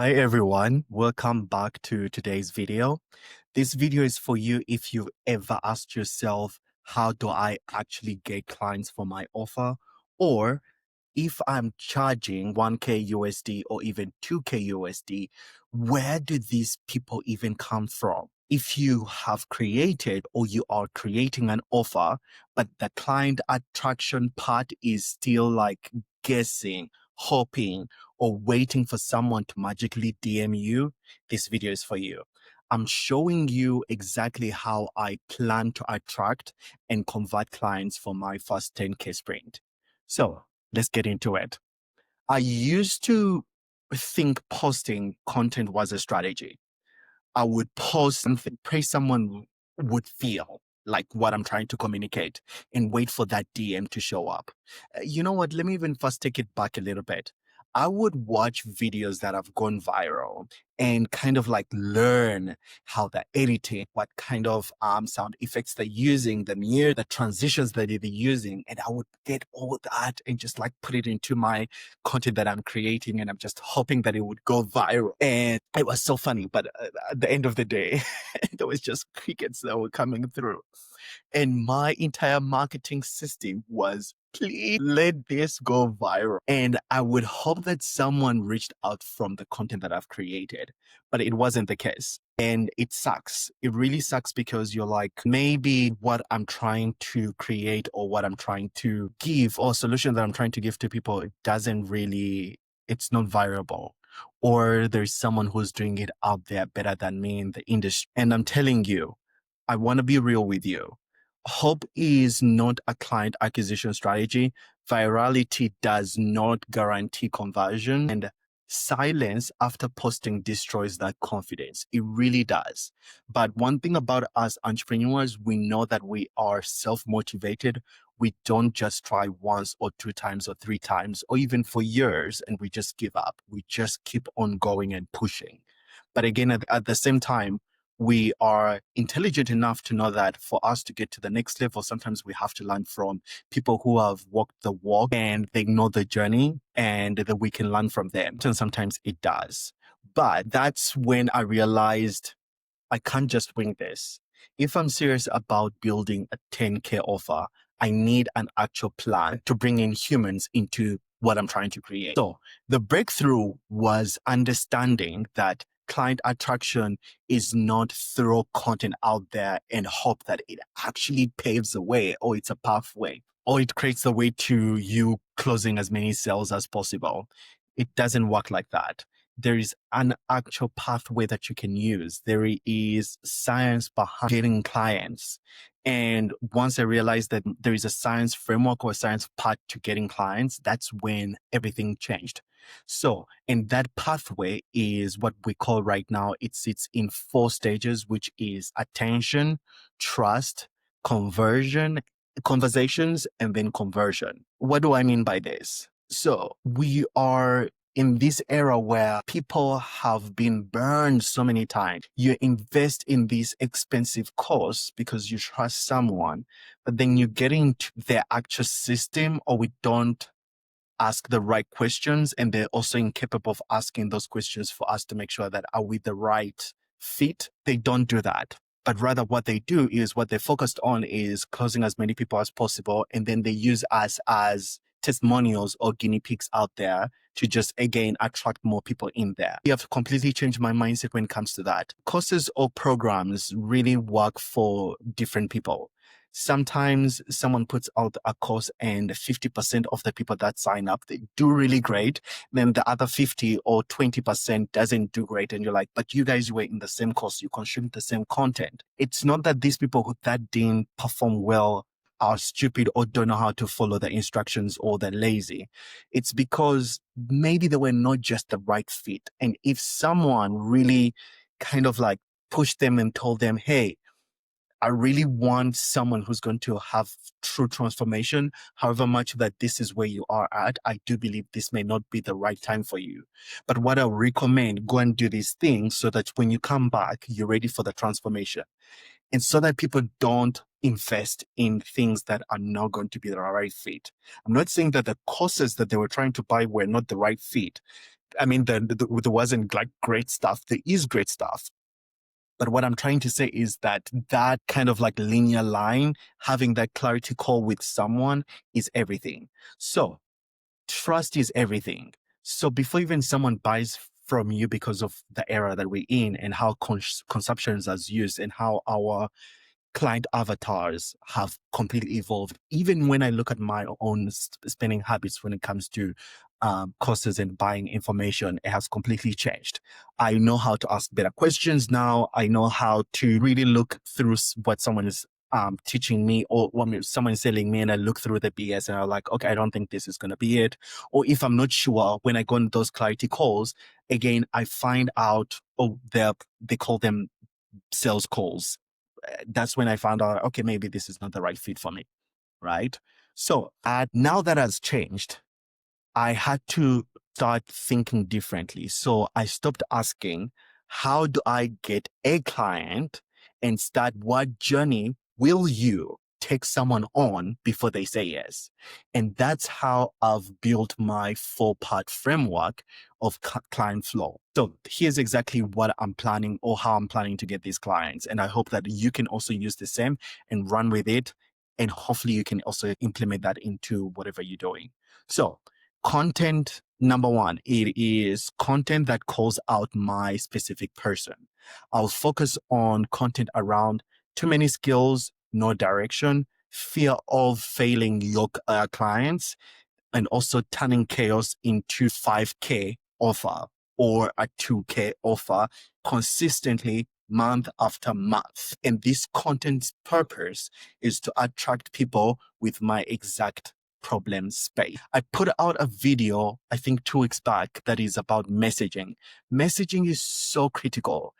Hi everyone, welcome back to today's video. This video is for you if you've ever asked yourself, how do I actually get clients for my offer? Or if I'm charging 1K USD or even 2K USD, where do these people even come from? If you have created or you are creating an offer, but the client attraction part is still like guessing, hoping, or waiting for someone to magically DM you, this video is for you. I'm showing you exactly how I plan to attract and convert clients for my first 10K sprint. So let's get into it. I used to think posting content was a strategy. I would post something, pray someone would feel like what I'm trying to communicate and wait for that DM to show up. You know what? Let me even first take it back a little bit. I would watch videos that have gone viral and kind of like learn how they're editing, what kind of sound effects they're using, the transitions that they're using. And I would get all that and just like put it into my content that I'm creating. And I'm just hoping that it would go viral. And it was so funny. But at the end of the day, there was just crickets that were coming through. And my entire marketing system was, please let this go viral. And I would hope that someone reached out from the content that I've created, but it wasn't the case. And it sucks. It really sucks because you're like, maybe what I'm trying to create or what I'm trying to give or solution that I'm trying to give to people, it doesn't really, it's not viable. Or there's someone who's doing it out there better than me in the industry. And I'm telling you, I want to be real with you. Hope is not a client acquisition strategy. Virality does not guarantee conversion, and silence after posting destroys that confidence. It really does. But one thing about us entrepreneurs, we know that we are self-motivated. We don't just try once or two times or three times or even for years and we just give up. We just keep on going and pushing. But again, at the same time, we are intelligent enough to know that for us to get to the next level, sometimes we have to learn from people who have walked the walk and they know the journey and that we can learn from them. And sometimes it does. But that's when I realized I can't just wing this. If I'm serious about building a 10K offer, I need an actual plan to bring in humans into what I'm trying to create. So the breakthrough was understanding that client attraction is not throw content out there and hope that it actually paves the way or it's a pathway or it creates the way to you closing as many sales as possible. It doesn't work like that. There is an actual pathway that you can use. There is science behind getting clients. And once I realized that there is a science framework or a science path to getting clients, that's when everything changed. So, and that pathway is what we call right now, it sits in 4 stages, which is attention, trust, conversion, conversations, and then conversion. What do I mean by this? So we are in this era where people have been burned so many times. You invest in this expensive course because you trust someone, but then you get into their actual system or we don't ask the right questions and they're also incapable of asking those questions for us to make sure that are we the right fit. They don't do that. But rather what they do is what they're focused on is closing as many people as possible. And then they use us as testimonials or guinea pigs out there to just, again, attract more people in there. You have to completely change my mindset when it comes to that. Courses or programs really work for different people. Sometimes someone puts out a course and 50% of the people that sign up, they do really great. Then the other 50 or 20% doesn't do great. And you're like, but you guys were in the same course. You consumed the same content. It's not that these people that didn't perform well are stupid or don't know how to follow the instructions or they're lazy. It's because maybe they were not just the right fit. And if someone really kind of like pushed them and told them, hey, I really want someone who's going to have true transformation. However much that this is where you are at, I do believe this may not be the right time for you. But what I recommend, go and do these things so that when you come back, you're ready for the transformation. And so that people don't invest in things that are not going to be the right fit. I'm not saying that the courses that they were trying to buy were not the right fit. I mean, there wasn't like great stuff. There is great stuff. But what I'm trying to say is that that kind of like linear line, having that clarity call with someone is everything. So trust is everything. So before even someone buys from you because of the era that we're in and how consumptions is used and how our client avatars have completely evolved. Even when I look at my own spending habits when it comes to courses and buying information, it has completely changed. I know how to ask better questions now. I know how to really look through what someone is teaching me or what someone is telling me, and I look through the BS and I'm like, okay, I don't think this is going to be it. Or if I'm not sure, when I go on those clarity calls, again, I find out, oh, they call them sales calls. That's when I found out, okay, maybe this is not the right fit for me, right? So now that has changed, I had to start thinking differently. So I stopped asking, how do I get a client, and start, what journey will you take someone on before they say yes? And that's how I've built my 4-part framework of client flow. So here's exactly what I'm planning, or how I'm planning to get these clients. And I hope that you can also use the same and run with it. And hopefully you can also implement that into whatever you're doing. So content, number one, it is content that calls out my specific person. I'll focus on content around too many skills, no direction, fear of failing your clients, and also turning chaos into 5K offer or a 2K offer consistently month after month. And this content's purpose is to attract people with my exact problem space. I put out a video, I think 2 weeks back, that is about messaging. Messaging is so critical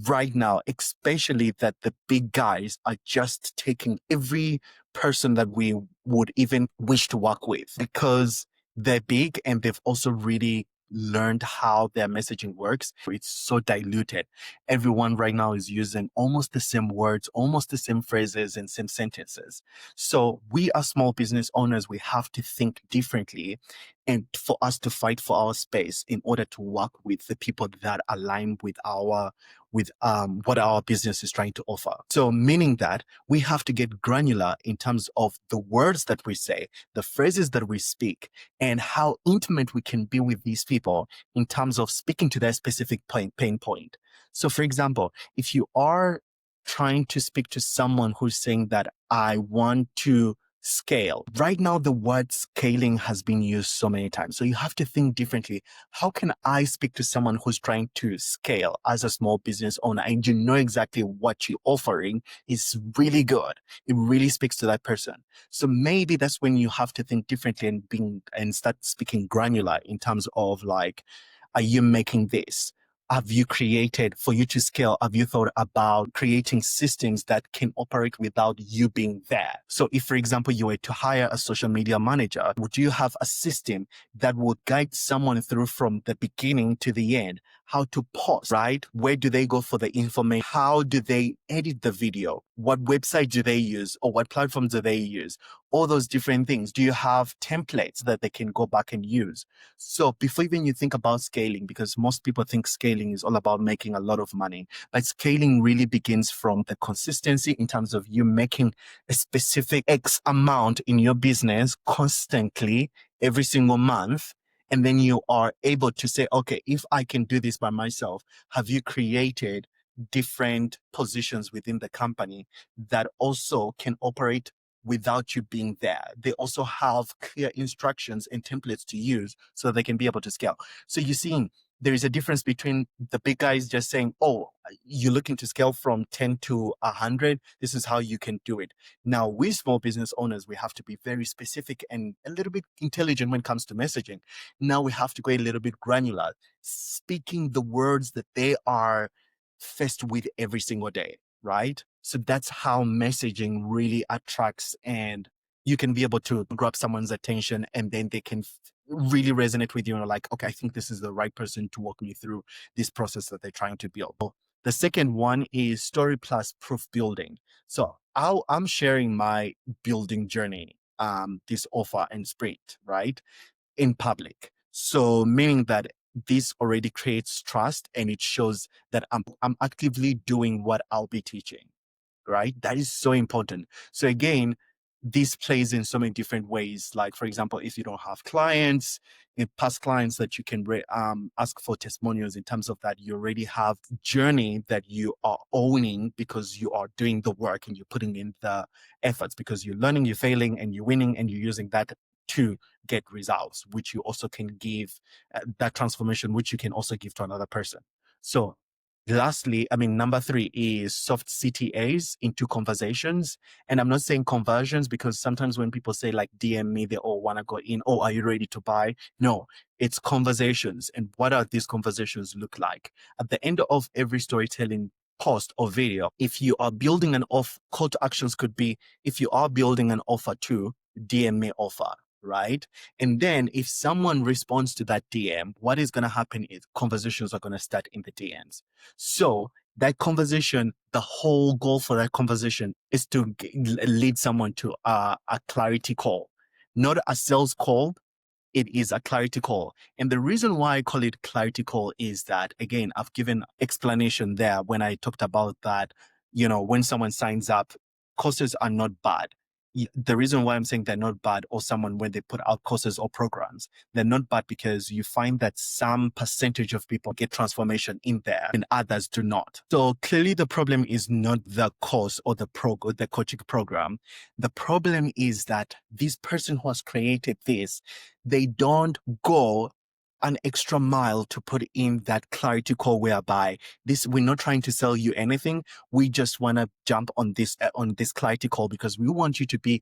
right now, especially that the big guys are just taking every person that we would even wish to work with because they're big and they've also really learned how their messaging works. It's so diluted. Everyone right now is using almost the same words, almost the same phrases and same sentences. So we as small business owners, we have to think differently, and for us to fight for our space in order to work with the people that align with what our business is trying to offer. So meaning that we have to get granular in terms of the words that we say, the phrases that we speak, and how intimate we can be with these people in terms of speaking to their specific pain point. So for example, if you are trying to speak to someone who's saying that I want to scale. Right now, the word scaling has been used so many times. So you have to think differently. How can I speak to someone who's trying to scale as a small business owner, and you know exactly what you're offering is really good? It really speaks to that person. So maybe that's when you have to think differently and start speaking granular in terms of like, are you making this? Have you created, for you to scale, have you thought about creating systems that can operate without you being there? So if, for example, you were to hire a social media manager, would you have a system that would guide someone through from the beginning to the end? How to post, right? Where do they go for the information? How do they edit the video? What website do they use, or what platforms do they use? All those different things. Do you have templates that they can go back and use? So before even you think about scaling, because most people think scaling is all about making a lot of money, but scaling really begins from the consistency in terms of you making a specific X amount in your business constantly every single month. And then you are able to say, okay, if I can do this by myself, have you created different positions within the company that also can operate without you being there? They also have clear instructions and templates to use so they can be able to scale. So you're seeing there is a difference between the big guys just saying, oh, you're looking to scale from 10 to 100. This is how you can do it. Now, we small business owners, we have to be very specific and a little bit intelligent when it comes to messaging. Now we have to go a little bit granular, speaking the words that they are faced with every single day, right? So that's how messaging really attracts, and you can be able to grab someone's attention, and then they can really resonate with you and like, okay, I think this is the right person to walk me through this process that they're trying to build. The second one is story plus proof building. So I'm sharing my building journey, this offer and sprint, right, in public. So meaning that this already creates trust, and it shows that I'm actively doing what I'll be teaching, right? That is so important. So again, this plays in so many different ways. Like, for example, if you don't have clients, in past clients that you can ask for testimonials, in terms of that you already have journey that you are owning because you are doing the work and you're putting in the efforts, because you're learning, you're failing, and you're winning, and you're using that to get results, which you also can give that transformation, which you can also give to another person. So lastly, number 3 is soft CTAs into conversations. And I'm not saying conversions, because sometimes when people say like DM me, they all want to go in, oh, are you ready to buy? No, it's conversations. And what are these conversations look like? At the end of every storytelling post or video, if you are building an offer, call to actions could be, if you are building an offer to, DM me offer, right? And then if someone responds to that DM, what is going to happen is conversations are going to start in the DMs. So that conversation, the whole goal for that conversation is to lead someone to a clarity call, not a sales call. It is a clarity call. And the reason why I call it clarity call is that, again, I've given explanation there when I talked about that, when someone signs up, courses are not bad. The reason why I'm saying they're not bad, or someone, when they put out courses or programs, they're not bad because you find that some percentage of people get transformation in there and others do not. So clearly the problem is not the course or the coaching program. The problem is that this person who has created this, they don't go an extra mile to put in that clarity call, whereby we're not trying to sell you anything. We just want to jump on this clarity call because we want you to be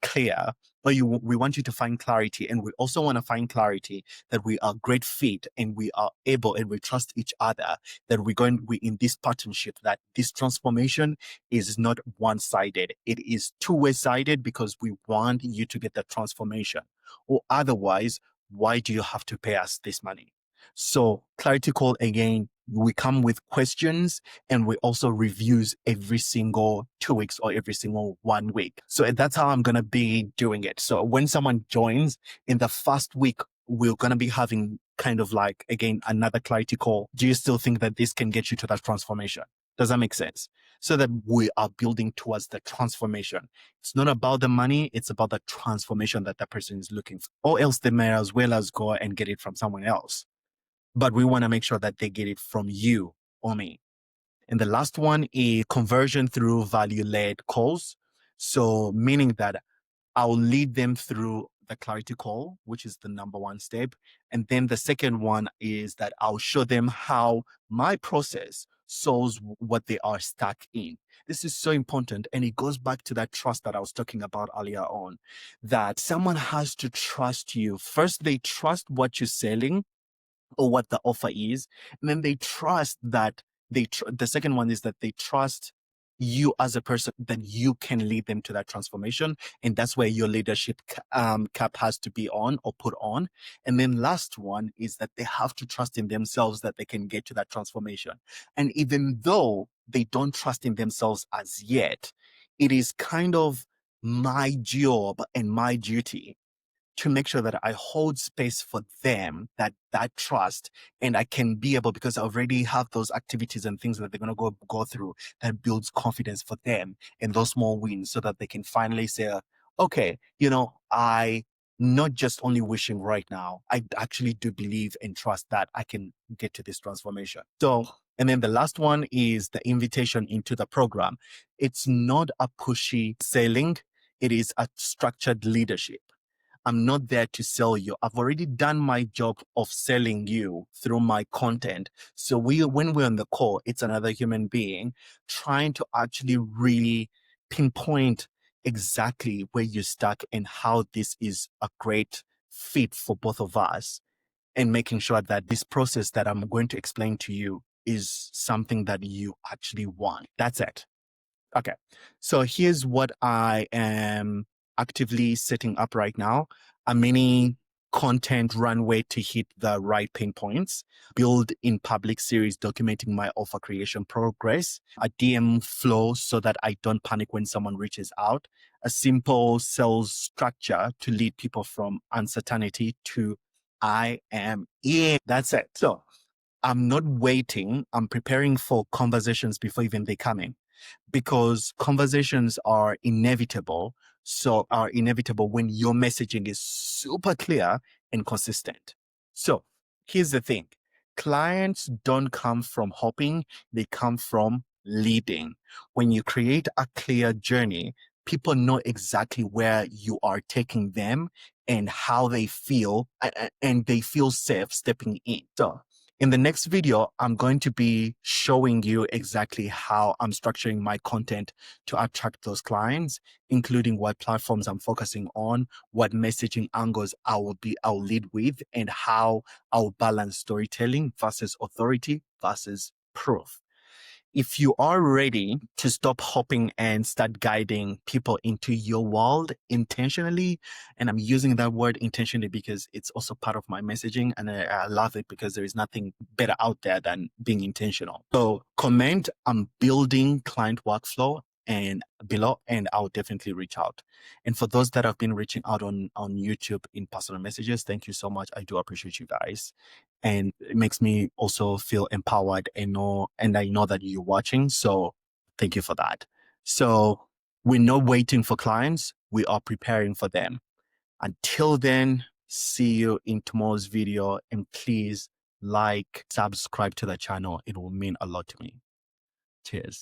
clear, or we want you to find clarity, and we also want to find clarity that we are great fit and we are able and we trust each other, that we in this partnership, that this transformation is not one-sided. It is two-way sided, because we want you to get the transformation, or otherwise, why do you have to pay us this money? So clarity call, again, we come with questions, and we also reviews every single 2 weeks or every single 1 week. So that's how I'm going to be doing it. So when someone joins in the first week, we're going to be having kind of like, again, another clarity call. Do you still think that this can get you to that transformation? Does that make sense? So that we are building towards the transformation. It's not about the money. It's about the transformation that person is looking for. Or else they may as well as go and get it from someone else. But we want to make sure that they get it from you or me. And the last one is conversion through value-led calls. So meaning that I'll lead them through the clarity call, which is the number 1 step. And then the second one is that I'll show them how my process solves what they are stuck in. This is so important. And it goes back to that trust that I was talking about earlier on, that someone has to trust you. First, they trust what you're selling or what the offer is. And then they trust that the second one is that they trust you as a person, that you can lead them to that transformation. And that's where your leadership cap has to be on or put on. And then last one is that they have to trust in themselves that they can get to that transformation. And even though they don't trust in themselves as yet, it is kind of my job and my duty to make sure that I hold space for them, that trust, and I can be able, because I already have those activities and things that they're going to go through, that builds confidence for them and those small wins, so that they can finally say, okay, I not just only wishing right now, I actually do believe and trust that I can get to this transformation. So, and then the last one is the invitation into the program. It's not a pushy selling. It is a structured leadership. I'm not there to sell you. I've already done my job of selling you through my content. So when we're on the call, it's another human being trying to actually really pinpoint exactly where you're stuck and how this is a great fit for both of us, and making sure that this process that I'm going to explain to you is something that you actually want. That's it. Okay, so here's what I am actively setting up right now: a mini content runway to hit the right pain points, build in public series documenting my offer creation progress, a DM flow so that I don't panic when someone reaches out, a simple sales structure to lead people from uncertainty to I am in. That's it. So I'm not waiting. I'm preparing for conversations before even they come in, because conversations are inevitable. So are inevitable when your messaging is super clear and consistent. So here's the thing. Clients don't come from hoping, they come from leading. When you create a clear journey, people know exactly where you are taking them and how they feel, and they feel safe stepping in. So in the next video, I'm going to be showing you exactly how I'm structuring my content to attract those clients, including what platforms I'm focusing on, what messaging angles I'll lead with, and how I'll balance storytelling versus authority versus proof. If you are ready to stop hoping and start guiding people into your world intentionally, and I'm using that word intentionally because it's also part of my messaging, and I love it because there is nothing better out there than being intentional. So comment, I'm building client workflow, and below, and I'll definitely reach out. And for those that have been reaching out on YouTube in personal messages, thank you so much. I do appreciate you guys. And it makes me also feel empowered and I know that you're watching. So thank you for that. So we're not waiting for clients. We are preparing for them. Until then, see you in tomorrow's video, and please like, subscribe to the channel. It will mean a lot to me. Cheers.